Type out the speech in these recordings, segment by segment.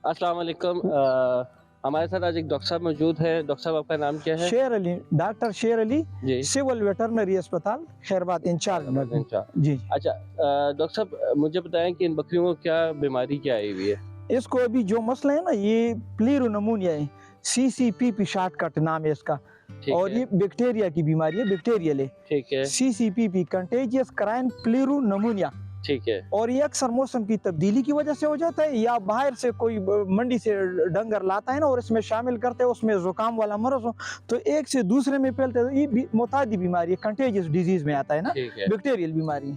अस्सलाम वालेकुम। हमारे साथ आज एक डॉक्टर साहब मौजूद है। डॉक्टर साहब, आपका नाम क्या है? शेर अली, डॉक्टर शेर अली, जी। सिविल वेटरनरी अस्पताल खैरबाद इंचार्ज। जी। अच्छा, डॉक्टर साहब मुझे बताएं कि इन बकरियों को क्या बीमारी क्या आई हुई है? इसको अभी जो मसला है ना, ये प्लीरोनमोनिया है, CCPP शॉर्टकट नाम है इसका। और है। ये बैक्टीरिया की बीमारी है, बैक्टीरियल है। ठीक है। CCPP contagious caprine pleuropneumonia. ठीक है। और ये अक्सर मौसम की तब्दीली की वजह से हो जाता है, या बाहर से कोई मंडी से डंगर लाता है ना और इसमें शामिल करते हैं, उसमें जुकाम वाला मरज हो तो एक से दूसरे में फैलते हैं। ये मुतादी बीमारी है, कंटेजियस डिजीज में आता है ना, बैक्टीरियल बीमारी है।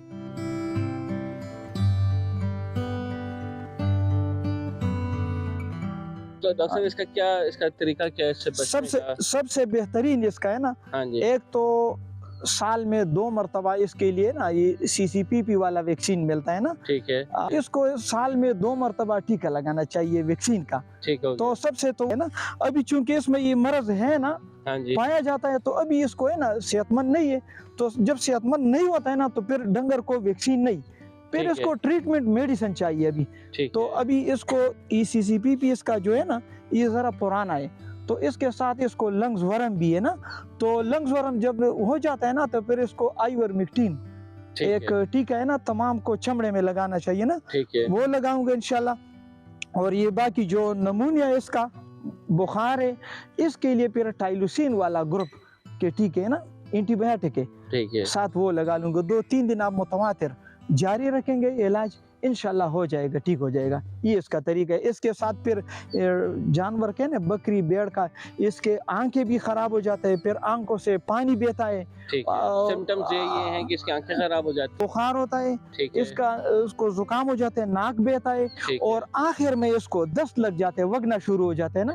तो डॉक्टर साहब इसका तरीका क्या है इससे बचने का? सबसे बेहतरीन इसका है ना, हाँ जी। एक तो साल में 2 मरतबा इसके लिए ना ये CCPP वाला वैक्सीन मिलता है ना। ठीक है। इसको साल में 2 मरतबा टीका लगाना चाहिए वैक्सीन का। ठीक है। तो सबसे तो है ना, अभी चूंकि इसमें ये मर्ज है ना, हाँ जी। पाया जाता है, तो अभी इसको है ना सेहतमंद नहीं है। तो जब सेहतमंद नहीं होता है ना, तो फिर डंगर को वैक्सीन नहीं, फिर इसको ट्रीटमेंट मेडिसिन चाहिए अभी। तो अभी इसको CCPP इसका जो है ना, ये जरा पुराना है, तो इसके साथ इसको लंग्स वर्म भी है ना। तो लंग्स वर्म जब हो जाता है ना, तो फिर इसको आइवरमेक्टिन एक टीका है ना, तमाम को चमड़े में लगाना चाहिए ना। ठीक है। वो लगाऊंगा इंशाल्लाह। और ये बाकी जो नमूनिया है, इसका बुखार है, इसके लिए फिर टाइलोसिन वाला ग्रुप के टीके है ना, एंटीबायोटिक है। ठीक है। साथ वो लगा लूंगा। 2-3 दिन आप मुतवातिर जारी रखेंगे इलाज, इंशाल्लाह हो जाएगा, ठीक हो जाएगा। ये इसका तरीका है। इसके साथ फिर जानवर के ना, बकरी भेड़ का, इसके आंखें भी खराब हो जाते हैं, फिर आंखों से पानी बहता है। सिम्टम्स ये हैं कि इसकी आंखें खराब हो जाती है, बुखार होता है, उसको जुकाम हो जाता है, नाक बहता है, और आखिर में इसको दस्त लग जाते हैं, वगना शुरू हो जाते हैं ना।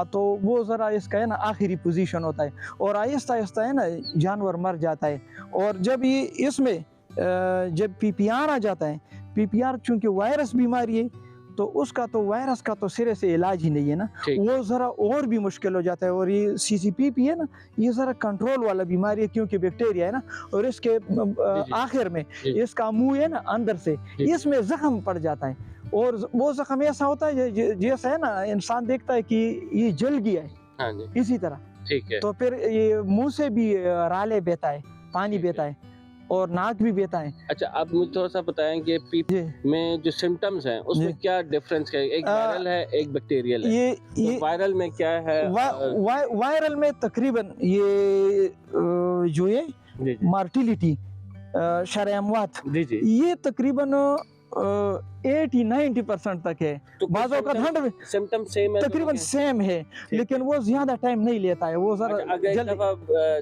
तो वो जरा इसका है ना आखिरी पोजीशन होता है, और आहिस्ता आहिस्ता है ना जानवर मर जाता है। और जब ये इसमें जब PPR आ जाता है, PPR चूंकि वायरस बीमारी है, तो उसका तो वायरस का तो सिरे से इलाज ही नहीं है ना, वो जरा और भी मुश्किल हो जाता है। और ये CCPP है ना, ये जरा कंट्रोल वाला बीमारी है, क्योंकि बैक्टीरिया है ना, और इसके आखिर में इसका मुंह है ना, अंदर से इसमें जख्म पड़ जाता है, और वो जख्म ऐसा होता है जैसा है ना, इंसान देखता है कि ये जल गया है, इसी तरह। ठीक है। तो फिर ये मुंह से भी राले बहता है, पानी बहता है, और नाक भी बहता है। अच्छा, आप मुझे थोड़ा सा बताएं कि PP में जो सिम्टम्स हैं उसमें क्या डिफरेंस है? एक वायरल है, एक बैक्टीरियल है। तो वायरल में क्या है? वायरल में तकरीबन ये जो है मार्टिलिटी, शरह अमवात, ये तकरीबन 80-90% तक है। तो बाज़ों का 100 सिम्टम सेम है, तकरीबन सेम है, लेकिन वो ज्यादा टाइम नहीं लेता है। वो जरा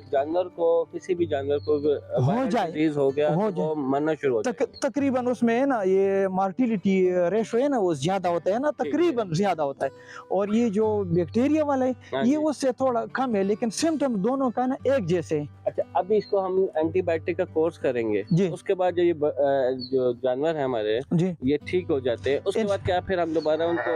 जानवर को, किसी भी जानवर को हो जाए, हो गया तो वो मरना शुरू हो जाए, तकरीबन उसमें है ना ये मार्टिलिटी रेशो है ना, वो ज्यादा होता है ना, तकरीबन ज्यादा होता है। और ये जो बैक्टीरिया वाला है, ये उससे थोड़ा कम है, लेकिन सिम्टम दोनों का ना एक जैसे है। अच्छा, अभी इसको हम एंटीबायोटिक का कोर्स करेंगे, उसके बाद जो जानवर है हमारे ये ठीक हो जाते हैं, उसके बाद क्या फिर हम दोबारा उनको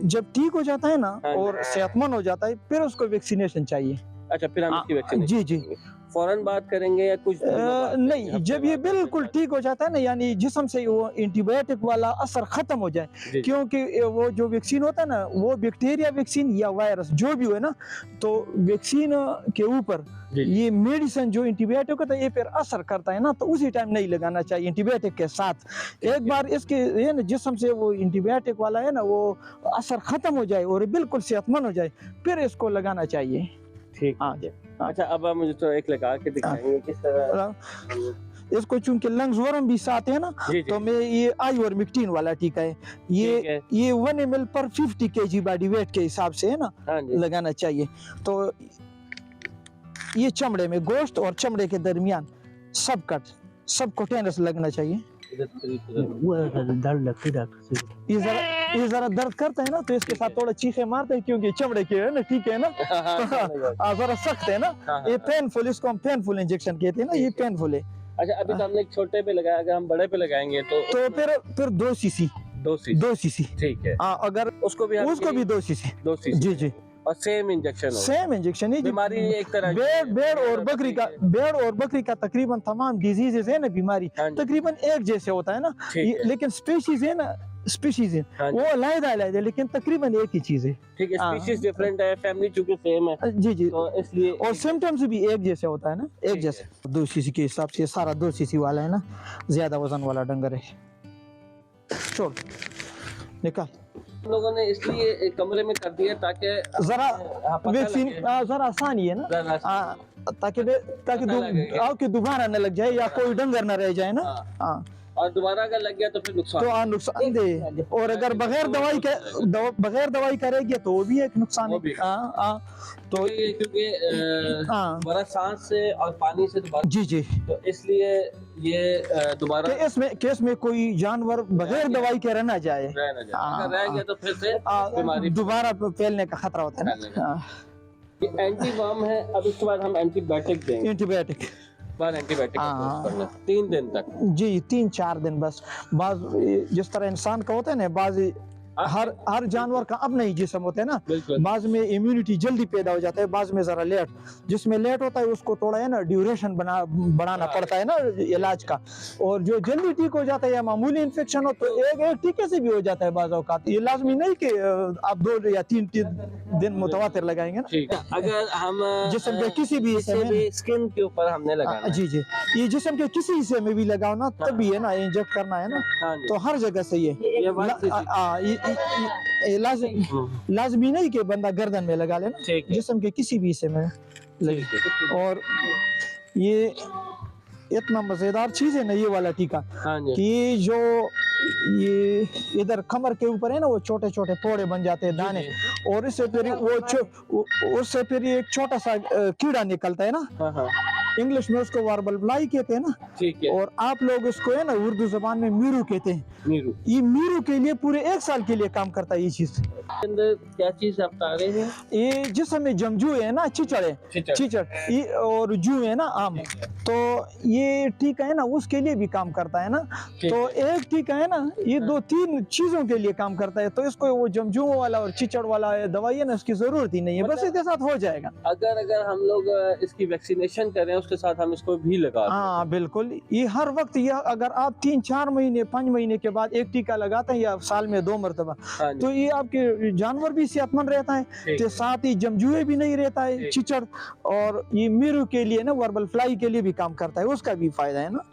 जब ठीक हो जाता है ना और सेहतमंद हो जाता है, फिर उसको वैक्सीनेशन चाहिए। अच्छा, फिर हम इसकी वैक्सीनेशन जी फौरन बात करेंगे या कुछ नहीं, जब ये बिल्कुल ठीक हो जाता है ना, यानी जिस्म से वो एंटीबायोटिक वाला असर खत्म हो जाए, क्योंकि वो जो वैक्सीन होता है ना, वो बैक्टीरिया वैक्सीन या वायरस जो भी हो ना, तो वैक्सीन के ऊपर ये मेडिसिन जो एंटीबायोटिक होता है, ये फिर असर करता है ना, तो उसी टाइम नहीं लगाना चाहिए एंटीबायोटिक के साथ। एक बार इसके ये ना जिस्म से वो एंटीबायोटिक वाला है ना, वो असर खत्म हो जाए और बिल्कुल सेहतमंद हो जाए, फिर इसको लगाना चाहिए। ठीक। अच्छा, अब आप मुझे तो एक लगा के दिखाएंगे किस तरह इसको, चूंकि लंग्स वर्म भी साथ है ना, तो मैं ये आइवरमेक्टिन वाला टीका है, ये 1 ml पर 50 kg बॉडी वेट के हिसाब से है ना लगाना चाहिए। तो ये चमड़े में, गोश्त और चमड़े के दरमियान सब कॉन्टेनर्स लगना चाहिए। ये जरा दर्द करता है ना, तो इसके साथ थोड़ा चीखे मारते हैं, क्योंकि चमड़े के है ना, ठीक है ना, जरा सख्त है ना, ये पेनफुल, इसको हम पेनफुल इंजेक्शन कहते हैं ना, ये पेनफुल है। अच्छा, अभी तो हमने छोटे पे लगाया, अगर हम बड़े पे लगाएंगे तो फिर 2 cc। ठीक है। अगर उसको भी 2 cc। जी। और सेम इंजेक्शन ही बीमारी एक तरह भेड़ और बकरी का तकरीबन तमाम डिजीजेस है ना, बीमारी तकरीबन एक जैसे होता है ना, लेकिन स्पीशीज है ना स्पीशीज है वो अलग-अलग है लेकिन तकरीबन एक ही चीज है। ठीक है, स्पीशीज डिफरेंट है, फैमिली चूंकि सेम है। जी जी, तो इसलिए और सिम्टम्स भी एक जैसे होता है ना, एक जैसे। 2 सीसी के हिसाब से सारा 2 सीसी वाला है ना, ज्यादा वजन वाला डंगर है। छोड़ निकाल। हम लोगों ने इसलिए कमरे में कर दिया ताकि जरा वैक्सीन जरा आसान ही है ना, ताकि दोबारा न लग जाए या कोई डंगर न रह जाए ना। हाँ, और दोबारा अगर लग गया तो फिर नुकसान दे, और अगर बगैर दवाई करेगी तो वो भी एक नुकसान है। तो क्योंकि हमारा सांस से और पानी से दोबारा जी जी, तो इसलिए ये दोबारा केस में कोई जानवर बगैर दवाई के रहना जाए, अगर रह गया तो फिर से बीमारी दोबारा फैलने का खतरा होता है ना। एंटी वर्म है। अब इसके बाद हम एंटीबायोटिक देंगे। एंटीबायोटिक 3 दिन तक जी, 3-4 दिन बस। बाज जिस तरह इंसान का होता है ना, बाज हर जानवर का अपना ही जिस्म होता है ना, बाज में इम्यूनिटी जल्दी पैदा हो जाता है, बाज में जरा लेट, जिसमें लेट होता है उसको थोड़ा है ना ड्यूरेशन बढ़ाना पड़ता है ना इलाज का, और जो जल्दी ठीक हो जाता है या मामूली इन्फेक्शन हो तो एक टीके से भी हो जाता है बाज औकात। ये लाजमी नहीं कि आप 2 या 3 दिन मुतवातिर लगाएंगे ना। अगर हम जिस्म के किसी भी स्किन के ऊपर हमने लगाना, जी जी, ये जिस्म के किसी हिस्से में भी लगाओ ना तभी है ना, इंजेक्ट करना है ना, तो हर जगह से ये लाजमी नहीं कि बंदा गर्दन में लगा लेना, जिस्म के किसी भी हिस्से में लगे। और ये इतना मजेदार चीज है ना ये वाला टीका, कि जो ये इधर कमर के ऊपर है ना वो छोटे छोटे फोड़े बन जाते हैं दाने, और इससे फिर उससे फिर एक छोटा सा कीड़ा निकलता है ना, इंग्लिश में उसको वार्बल फ्लाई कहते हैं ना, और आप लोग उसको है ना उर्दू जबान में मीरू कहते हैं। ये मीरू के लिए पूरे 1 साल के लिए काम करता है ये चीज। अंदर क्या चीज आप बता रहे हैं? ये जिसमें जमजू है ना, चिचड़ ये और जू है ना आम, तो ये टीका है ना उसके लिए भी काम करता है ना। तो एक टीका है ना ये 2-3 चीजों के लिए काम करता है, तो इसको वो जमजू वाला और चिचड़ वाला दवाई है ना उसकी जरूरत ही नहीं है, बस इसके साथ हो जाएगा। अगर हम लोग इसकी वैक्सीनेशन करें उसके साथ हम इसको भी लगा, हाँ बिल्कुल, ये हर वक्त, ये अगर आप 3-4 महीने 5 महीने के बाद एक टीका लगाते हैं या साल में 2 मरतबा, तो ये आपके जानवर भी सेहतमंद रहता है, तो साथ ही जमजुए भी नहीं रहता है चिचड़, और ये मीरू के लिए ना वर्बल फ्लाई के लिए भी काम करता है, उसका भी फायदा है ना,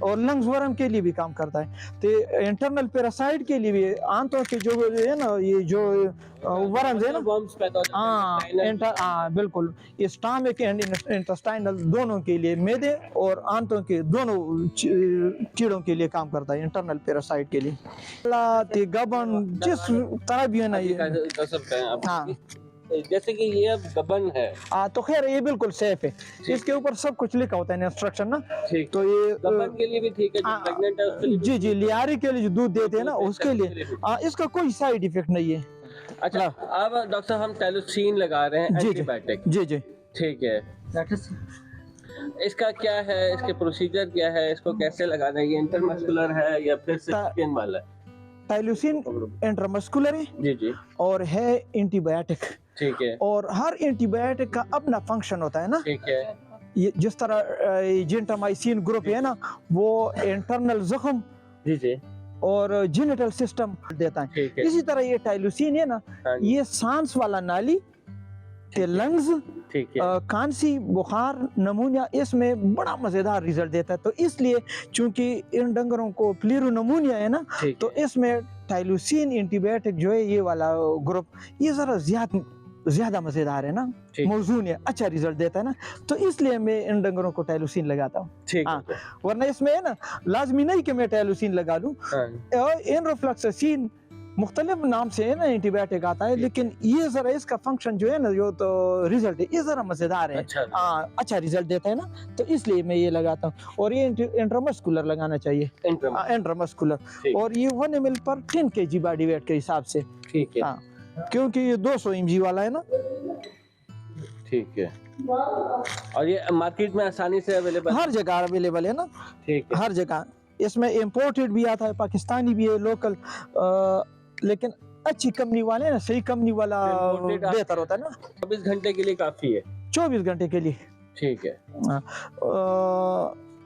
और लंग्स वर्म के लिए भी काम करता है, तो इंटरनल पैरासाइट के लिए भी, आंतों के जो है ना ये जो वर्म्स है ना, हाँ बिल्कुल, स्टमक एंड इंटेस्टाइनल दोनों के लिए, मैदे और आंतों के दोनों कीड़ों के लिए काम करता है, इंटरनल पैरासाइट के लिए। गबन जिस तरह भी है ना ये, हाँ जैसे कि ये अब गबन है, तो खैर ये बिल्कुल सेफ है, इसके ऊपर सब कुछ लिखा होता है इंस्ट्रक्शन ना, तो ये गबन के लिए भी ठीक है, जो प्रेग्नेंट है उसके लिए, जी जी, लियारी के लिए जो दूध देते हैं ना उसके लिए, इसका कोई साइड इफेक्ट नहीं है। अच्छा, अब डॉक्टर हम टाइलोसिन लगा रहे हैं, एंटीबायोटिक, जी जी, ठीक है, इसका क्या है, इसके प्रोसीजर क्या है, इसको कैसे लगाना है, ये इंटरमस्कुलर है या फिर स्किन वाला है? टाइलोसिन इंटरमस्कुलर है जी जी, और है एंटीबायोटिक, ठीक है, और हर एंटीबायोटिक का अपना फंक्शन होता है ना, ठीक है, ये जिस तरह जेंटामाइसिन ग्रुप है ना वो इंटरनल जख्म जी जी और जेनिटल सिस्टम देता है, इसी तरह ये टाइलोसिन है ना ये सांस वाला नाली के लंग्स, खांसी, बुखार, नमूनिया, इसमें बड़ा मजेदार रिजल्ट देता है। तो इसलिए चूंकि इन डंगरों को प्लीरोनमूनिया है ना, तो इसमें टाइलोसिन एंटीबायोटिक जो है ये वाला ग्रुप ये जरा ज्यादा मजेदार है ना, मौजून है, अच्छा रिजल्ट देता है ना, तो इसलिए मैं इन डंगरों को टाइलोसिन लगाता हूँ। वरना इसमें है ना लाजमी नहीं कि मैं टाइलोसिन लगा लूँ, एनरोफ्लॉक्सासिन मुख्तलिफ नाम से है ना एंटीबायोटिक आता है, लेकिन ये जरा इसका फंक्शन जो है ना, जो तो रिजल्ट है ये जरा मजेदार है, अच्छा रिजल्ट देता है ना, तो इसलिए मैं ये लगाता हूँ। और ये इंट्रामस्कुलर लगाना चाहिए, इंट्रामस्कुलर, और ये 1 ml पर 10 kg बॉडी वेट के हिसाब से, ठीक है, क्योंकि ये 200 mg वाला है ना, ठीक है, और ये मार्केट में आसानी से अवेलेबल, हर जगह अवेलेबल है ना, ठीक है, हर जगह। इसमें इम्पोर्टेड भी आता है, पाकिस्तानी भी है, लोकल, लेकिन अच्छी कंपनी वाले ना, सही कंपनी वाला बेहतर होता है ना। 24 घंटे के लिए काफी है, 24 घंटे के लिए, ठीक है,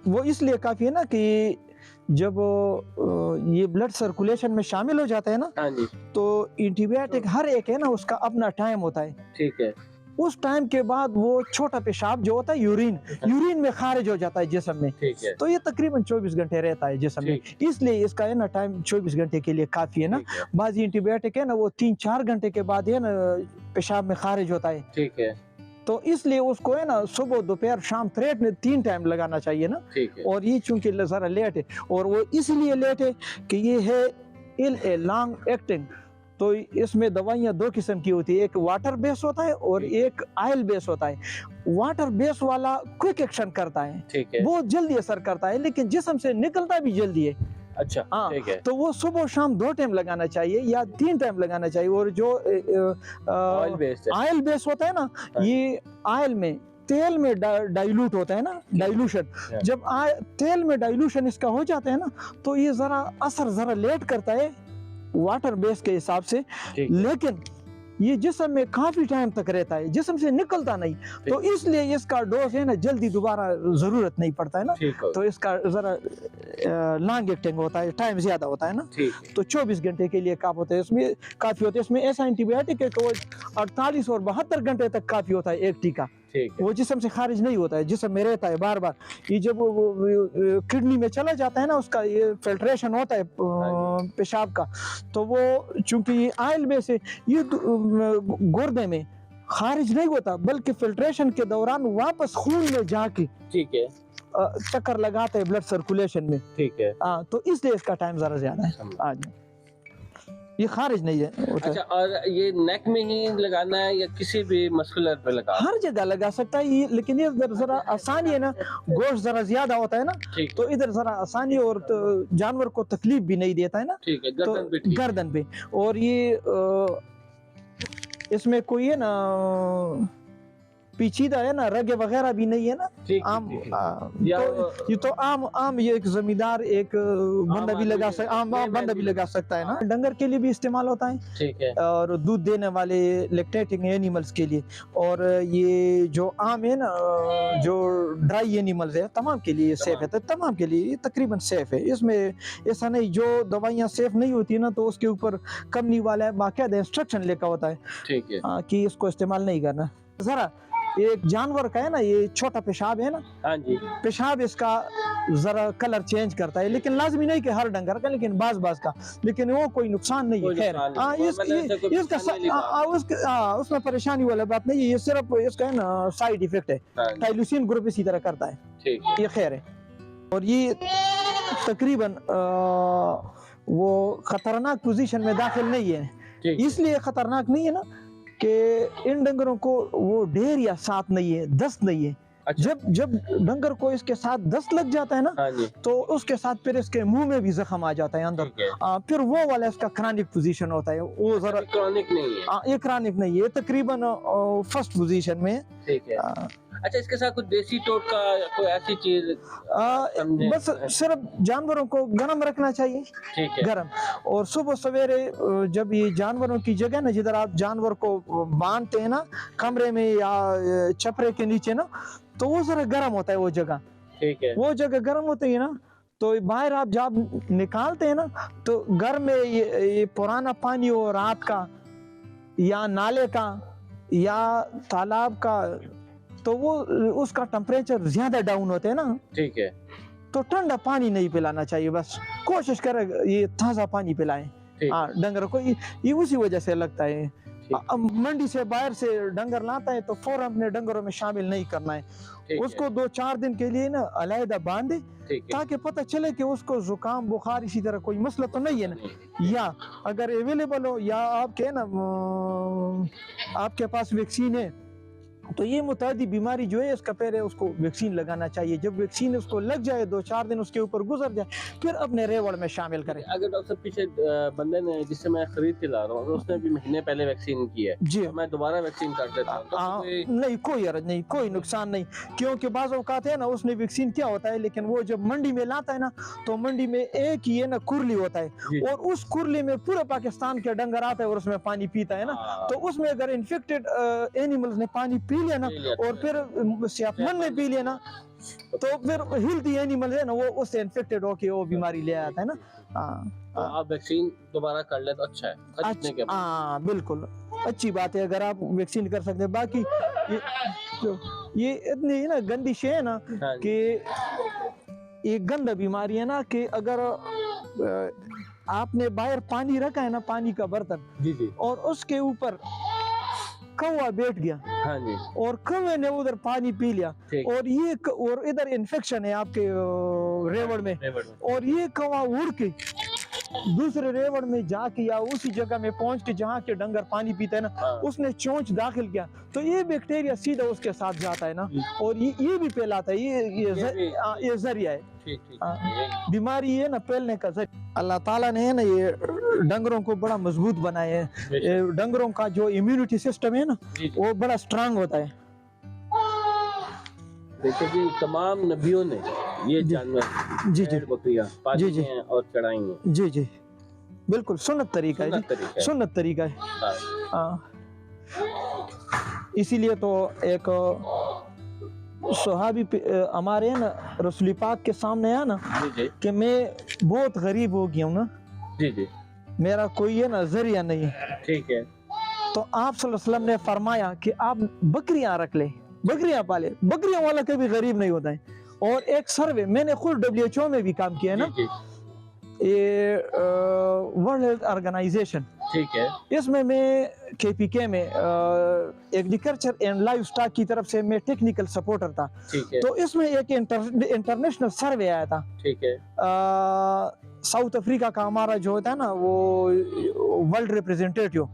वो इसलिए काफी है ना कि جب یہ بلڈ سرکولیشن میں شامل ہو جاتا ہے نا تو اینٹی بایوٹک ہر ایک ہے نا اس کا اپنا ٹائم ہوتا ہے. ٹھیک ہے. اس ٹائم کے بعد وہ چھوٹا پیشاب جو ہوتا ہے یورین میں خارج ہو جاتا ہے جسم میں. تو یہ تقریباً 24 گھنٹے رہتا ہے جسم میں, اس لیے اس کا ہے نا ٹائم 24 گھنٹے کے لیے کافی ہے نا. بعض اینٹی بایوٹک ہے نا وہ 3-4 گھنٹے کے بعد ہے نا پیشاب میں خارج ہوتا ہے. ٹھیک ہے. تو اس لیے اس کو ہے نا صبح دوپہر شام 3 ٹائم لگانا چاہیے نا. اور یہ چونکہ ذرا لیٹ ہے, اور وہ اس لیے لیٹ ہے کہ یہ ہے لانگ ایکٹنگ. تو اس میں دوائیاں 2 قسم کی ہوتی ہے, ایک واٹر بیس ہوتا ہے اور ایک آئل بیس ہوتا ہے. واٹر بیس والا کوئک ایکشن کرتا ہے, بہت جلدی اثر کرتا ہے, لیکن جسم سے نکلتا بھی جلدی ہے. اچھا, تو وہ صبح شام 2 ٹائم لگانا چاہیے یا 3 ٹائم لگانا چاہیے. اور جو آئل بیس ہوتا ہے نا, یہ آئل میں تیل میں ڈائلوٹ ہوتا ہے نا, ڈائلوشن. جب تیل میں ڈائلوشن اس کا ہو جاتا ہے نا تو یہ اثر ذرا لیٹ کرتا ہے واٹر بیس کے حساب سے, لیکن یہ جسم میں کافی ٹائم تک رہتا ہے, جسم سے نکلتا نہیں. تو اس لیے اس کا ڈوز ہے نا جلدی دوبارہ ضرورت نہیں پڑتا ہے نا. تو اس کا ذرا لانگ ایکٹنگ ہوتا ہے, ٹائم زیادہ ہوتا ہے نا. تو 24 گھنٹے کے لیے کافی ہوتا ہے, اس میں کافی ہوتا ہے. اس میں ایسا اینٹی بایوٹک ہے کہ وہ 48 اور 72 گھنٹے تک کافی ہوتا ہے ایک ٹیکا. وہ جسم سے خارج نہیں ہوتا ہے, جسم میں رہتا ہے بار بار. یہ جب کڈنی میں چلا جاتا ہے نا, اس کا یہ فلٹریشن ہوتا ہے پیشاب کا, تو وہ چونکہ یہ آئل بیس ہے, یہ گردے میں خارج نہیں ہوتا بلکہ فلٹریشن کے دوران واپس خون میں جا کے چکر لگاتا ہے بلڈ سرکولیشن میں. ٹھیک ہے. تو اس لیے اس کا ٹائم ذرا زیادہ ہے. یہ خارج نہیں ہے. اچھا, اور یہ نیک میں ہی لگانا ہے یا کسی بھی مسکولر پہ لگا؟ ہر جگہ لگا سکتا ہے, لیکن یہ ذرا آسانی ہے نا, گوشت ذرا زیادہ ہوتا ہے نا, تو ادھر ذرا آسانی اور جانور کو تکلیف بھی نہیں دیتا ہے نا. ٹھیک ہے, گردن پہ. اور یہ اس میں کوئی ہے نا پیچیدہ ہے نا, رگے وغیرہ بھی نہیں ہے نا. یہ تو عام یہ ایک زمیندار ایک بندہ بھی لگا سکتا ہے نا. ڈنگر کے لیے بھی استعمال ہوتا ہے, اور دودھ دینے والے لیکٹیٹنگ اینیملز کے لیے. اور یہ جو عام ہے نا, جو ڈرائی اینیملز ہے, تمام کے لیے سیف ہے. تمام کے لیے تقریباً سیف ہے. اس میں ایسا نہیں جو دوائیاں سیف نہیں ہوتی نا تو اس کے اوپر کمپنی والا باقاعدہ انسٹرکشن لکھا ہوتا ہے کہ اس کو استعمال نہیں کرنا. ذرا ایک جانور کا ہے نا, یہ چھوٹا پیشاب ہے نا, پیشاب اس کا ذرا کلر چینج کرتا ہے, لیکن لازمی نہیں کہ ہر ڈنگر کا, لیکن بعض کا, لیکن وہ کوئی نقصان نہیں ہے. خیر, اس میں پریشانی والا بات نہیں ہے, یہ صرف اس کا ہے نا سائیڈ ایفیکٹ ہے. ٹائلوسین گروپ اسی طرح کرتا ہے, یہ خیر ہے. اور یہ تقریباً وہ خطرناک پوزیشن میں داخل نہیں ہے. اس لیے خطرناک نہیں ہے نا کہ ان ڈنگروں کو وہ ڈھیر یا ساتھ نہیں ہے, دست نہیں ہے. جب ڈنگر کو اس کے ساتھ دست لگ جاتا ہے نا تو اس کے ساتھ پھر اس کے منہ میں بھی زخم آ جاتا ہے اندر, پھر وہ والا اس کا کرانک پوزیشن ہوتا ہے. وہ ذرا کرانک نہیں ہے, یہ کرانک نہیں ہے, تقریباً فرسٹ پوزیشن میں. اچھا, اس کے ساتھ کچھ دیسی ٹوٹکا کوئی ایسی چیز؟ بس صرف جانوروں کو گرم رکھنا چاہیے, گرم. اور صبح سویرے جب یہ جانوروں کی جگہ نا جدھر آپ جانور کو باندھتے ہیں نا کمرے میں یا چھپرے کے نیچے نا, تو وہ ذرا گرم ہوتا ہے وہ جگہ. وہ جگہ گرم ہوتی ہے نا, تو باہر آپ جب نکالتے ہیں نا تو گھر میں یہ پرانا پانی ہو رات کا یا نالے کا یا تالاب کا, تو وہ اس کا ٹمپریچر زیادہ ڈاؤن ہوتے ہیں نا. ٹھیک ہے. تو ٹھنڈا پانی نہیں پلانا چاہیے, بس کوشش کرے یہ تازہ پانی پلائیں ڈنگر کو. یہ اسی وجہ سے لگتا ہے. منڈی سے باہر سے ڈنگر لاتا ہے تو فوراً اپنے ڈنگروں میں شامل نہیں کرنا ہے. اس کو 2-4 دن کے لیے نا علیحدہ باندھے تاکہ پتہ چلے کہ اس کو زکام بخار اسی طرح کوئی مسئلہ تو نہیں ہے نا. یا اگر اویلیبل ہو یا آپ کے نا آپ کے پاس ویکسین ہے تو یہ متعدی بیماری جو ہے اس کا پہلے اس کو ویکسین لگانا چاہیے. جب ویکسین اس کو لگ جائے 2-4 دن اس کے اوپر گزر جائے پھر اپنے ریوڑ میں شامل کریں. اگر ڈاکٹر پیچھے بندے نے جس سے میں خرید کے لا رہا ہوں اس نے بھی مہینے پہلے ویکسین کی ہے, جی میں دوبارہ ویکسین کر دیتا ہوں نہیں, کوئی حرج نہیں, کوئی نقصان نہیں. کیونکہ بعض اوقات ہے نا اس نے ویکسین کیا ہوتا ہے, لیکن وہ جب منڈی میں لاتا ہے نا تو منڈی میں ایک ہی ہے نا کرلی ہوتا ہے, اور اس کرلی میں پورے پاکستان کے ڈنگر آتا ہے اور اس میں پانی پیتا ہے نا, تو اس میں اگر انفیکٹڈ اینیملز نے پانی پی पी लिया ना और फिर सेहतमंद ने पी लिया ना तो फिर हेल्थी एनिमल है ना वो उससे इन्फेक्टेड होके वो बीमारी ले आता है ना। तो आप वैक्सीन दोबारा कर ले तो अच्छा है। हाँ बिल्कुल अच्छी बात है अगर आप वैक्सीन कर सकते हैं। बाकी ये इतनी ना गंदी शे है ना कि ये गंदा बीमारी है ना कि अगर आपने बाहर पानी रखा है ना पानी का बर्तन जी और उसके ऊपर कौवा बैठ गया हाँ जी और कौवे ने उधर पानी पी लिया और ये और इधर इन्फेक्शन है आपके रेवड़ में और ये कौवा उड़ के दूसरे रेवड़ में जाके या उसी जगह में पहुंच के जहाँ के डंगर पानी पीते हैं ना उसने चोंच दाखिल किया तो ये बैक्टीरिया सीधा उसके साथ जाता है ना और ये भी फैलाता है। ये जरिया है बीमारी है ना फैलने का जरिया। अल्लाह ताला ने है ना ये डंगरों को बड़ा मजबूत बनाया है। डंगरों का जो इम्यूनिटी सिस्टम है ना वो बड़ा स्ट्रांग होता है। देखिए जी तमाम नबियों ने ये जानवर जी बकरियां पाली हैं और चढ़ाई हैं। जी बिल्कुल सुन्नत तरीका है सुन्नत तरीका है। इसीलिए तो एक सहाबी हमारे है ना रसूल पाक के सामने है ना कि मैं बहुत गरीब हो गया हूँ ना जी मेरा कोई है ना जरिया नहीं है। ठीक है तो आप सल्लल्लाहु अलैहि वसल्लम ने फरमाया कि आप बकरियां रख ले बकरियां पाले बकरियां वाला कभी गरीब नहीं होता है। और एक सर्वे मैंने खुद WHO में भी काम किया है ना ये वर्ल्ड हेल्थ ऑर्गेनाइजेशन ठीक है इसमें मैं KPK में एग्रीकल्चर एंड लाइव स्टॉक की तरफ से मैं टेक्निकल सपोर्टर था। ठीक है तो इसमें एक इंटरनेशनल सर्वे आया था। ठीक है साउथ अफ्रीका का हमारा जो होता है ना वो वर्ल्ड रिप्रेजेंटेटिव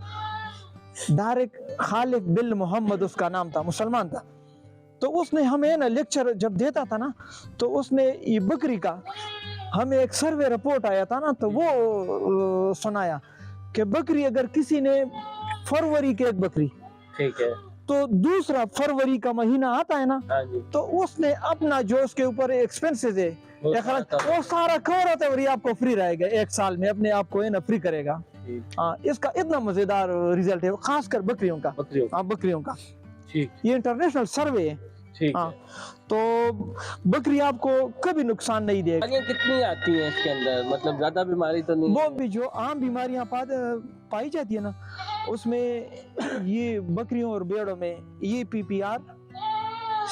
डायरेक्ट खालिद बिन मोहम्मद उसका नाम था मुसलमान था। तो उसने हमें ना लेक्चर जब देता था ना तो उसने ये बकरी का हमें एक सर्वे रिपोर्ट आया था ना तो वो सुनाया कि बकरी अगर किसी ने फरवरी के एक बकरी ठीक है तो दूसरा फरवरी का महीना आता है ना तो उसने अपना जो उसके ऊपर एक्सपेंसेस है वो सारा कवर होता है और ये आपको फ्री रहेगा एक साल में अपने आप को है ना फ्री करेगा। हाँ इसका इतना मजेदार रिजल्ट है खासकर बकरियों का ये इंटरनेशनल सर्वे है। हाँ तो बकरी आपको कभी नुकसान नहीं देगी। कितनी आती है इसके अंदर मतलब ज्यादा बीमारी तो नहीं वो भी जो आम बीमारियां पाई जाती है ना उसमें ये बकरियों और भेड़ों में ये PPR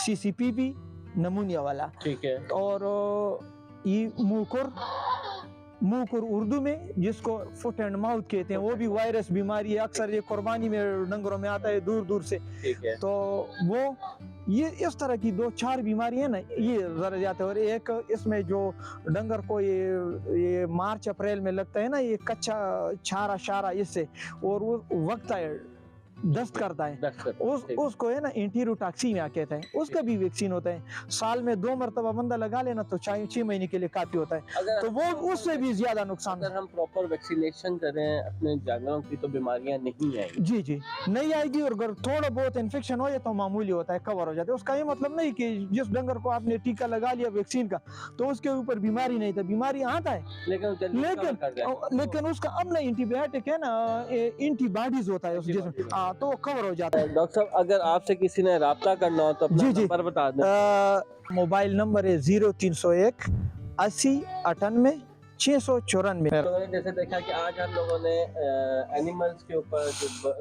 CCPP नमूनिया वाला ठीक है और ये मुकुर उर्दू में जिसको फुट एंड माउथ कहते हैं वो भी वायरस बीमारी है अक्सर ये कुर्बानी में डंगरों में आता है दूर से। ठीक है तो वो ये इस तरह की 2-4 बीमारी है ना ये जरा जाते हैं और एक इसमें जो डंगर को ये मार्च अप्रैल में लगता है ना ये कच्चा छारा इससे और वो वक्त है दस्त करता है उसको है ना एंटीरोटॉक्सिमिया कहते हैं उसका भी वैक्सीन होता है साल में 2 मरतबा बंदा लगा लेना तो 6 महीने के लिए काफी होता है तो वो उससे भी ज्यादा नुकसान। अगर हम प्रॉपर वैक्सीनेशन करें अपने जानवरों की तो बीमारियां नहीं आएगी। जी नहीं आएगी और अगर थोड़ा बहुत इन्फेक्शन हो जाए तो मामूली होता है कवर हो जाता है। उसका ये मतलब नहीं कि जिस डंगर को आपने टीका लगा लिया वैक्सीन का तो उसके ऊपर बीमारी नहीं था बीमारी आता है लेकिन उसका अपना एंटीबायोटिक है ना एंटीबॉडीज होता है उस जिसम तो कवर हो जाता है। डॉक्टर साहब अगर आपसे किसी ने राब्ता करना हो तो अपना नंबर बता दें। मोबाइल नंबर है 0301 80 98 694। तो जैसे देखा कि आज हम लोगों ने एनिमल्स के ऊपर जो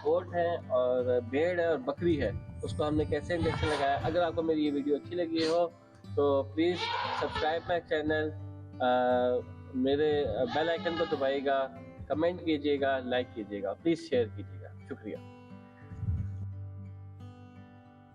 गोट है और भेड़ है और बकरी है उसको हमने कैसे इंजेक्शन लगाया। अगर आपको मेरी ये वीडियो अच्छी लगी हो तो प्लीज़ सब्सक्राइब माई चैनल मेरे बेल आइकन को दबाइएगा कमेंट कीजिएगा लाइक कीजिएगा प्लीज़ शेयर कीजिएगा शुक्रिया।